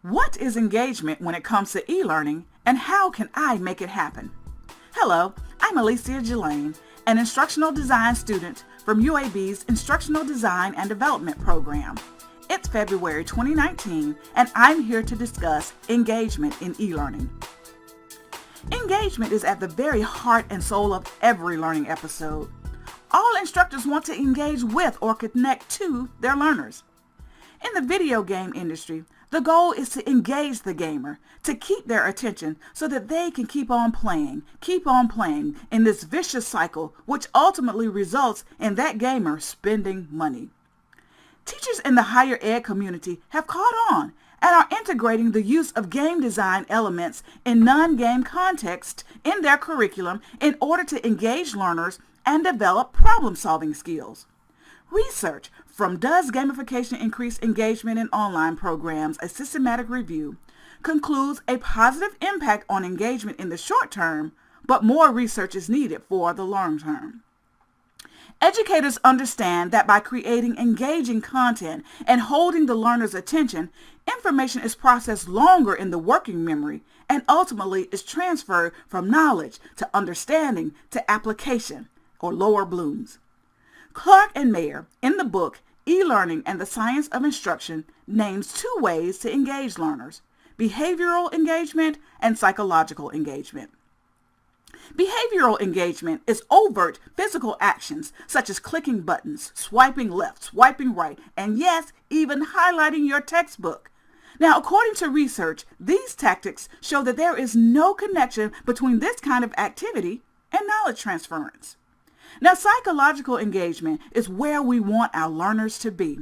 What is engagement when it comes to e-learning, and how can I make it happen? Hello, I'm Alicia Jelaine, an instructional design student from UAB's Instructional Design and Development Program. It's February 2019, and I'm here to discuss engagement in e-learning. Engagement is at the very heart and soul of every learning episode. All instructors want to engage with or connect to their learners. In the video game industry, the goal is to engage the gamer, to keep their attention so that they can keep on playing in this vicious cycle, which ultimately results in that gamer spending money. Teachers in the higher ed community have caught on and are integrating the use of game design elements in non-game context in their curriculum in order to engage learners and develop problem-solving skills. Research from Does Gamification Increase Engagement in Online Programs? A Systematic Review concludes a positive impact on engagement in the short term, but more research is needed for the long term. Educators understand that by creating engaging content and holding the learner's attention, information is processed longer in the working memory and ultimately is transferred from knowledge to understanding to application, or lower blooms. Clark and Mayer, in the book E-Learning and the Science of Instruction, names two ways to engage learners: behavioral engagement and psychological engagement. Behavioral engagement is overt physical actions such as clicking buttons, swiping left, swiping right, and yes, even highlighting your textbook. Now, according to research, these tactics show that there is no connection between this kind of activity and knowledge transference. Now, psychological engagement is where we want our learners to be.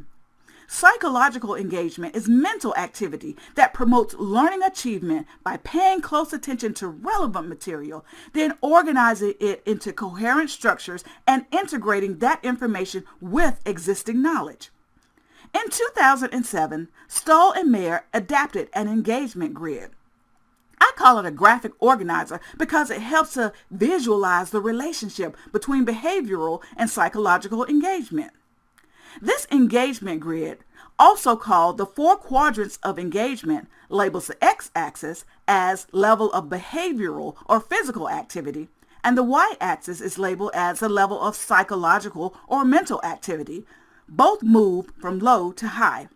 Psychological engagement is mental activity that promotes learning achievement by paying close attention to relevant material, then organizing it into coherent structures and integrating that information with existing knowledge. In 2007, Stoll and Mayer adapted an engagement grid. I call it a graphic organizer because it helps to visualize the relationship between behavioral and psychological engagement. This engagement grid, also called the 4 quadrants of engagement, labels the x-axis as level of behavioral or physical activity, and the y-axis is labeled as the level of psychological or mental activity. Both move from low to high.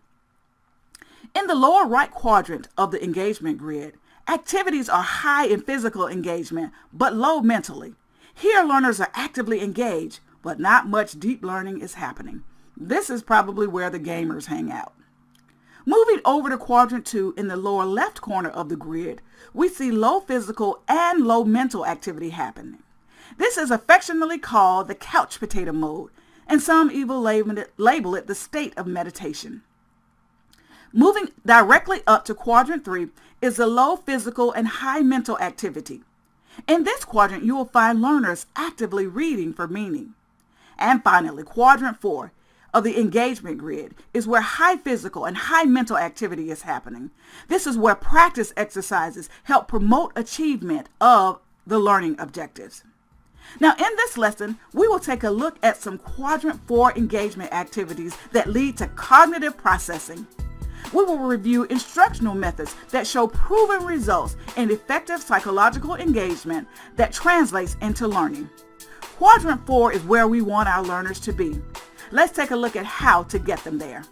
In the lower right quadrant of the engagement grid, activities are high in physical engagement, but low mentally. Here, learners are actively engaged, but not much deep learning is happening. This is probably where the gamers hang out. Moving over to quadrant 2 in the lower left corner of the grid, we see low physical and low mental activity happening. This is affectionately called the couch potato mode, and some even label it the state of meditation. Moving directly up to quadrant 3 is the low physical and high mental activity. In this quadrant, you will find learners actively reading for meaning. And finally, quadrant 4 of the engagement grid is where high physical and high mental activity is happening. This is where practice exercises help promote achievement of the learning objectives. Now, in this lesson, we will take a look at some quadrant 4 engagement activities that lead to cognitive processing. We will review instructional methods that show proven results in effective psychological engagement that translates into learning. Quadrant 4 is where we want our learners to be. Let's take a look at how to get them there.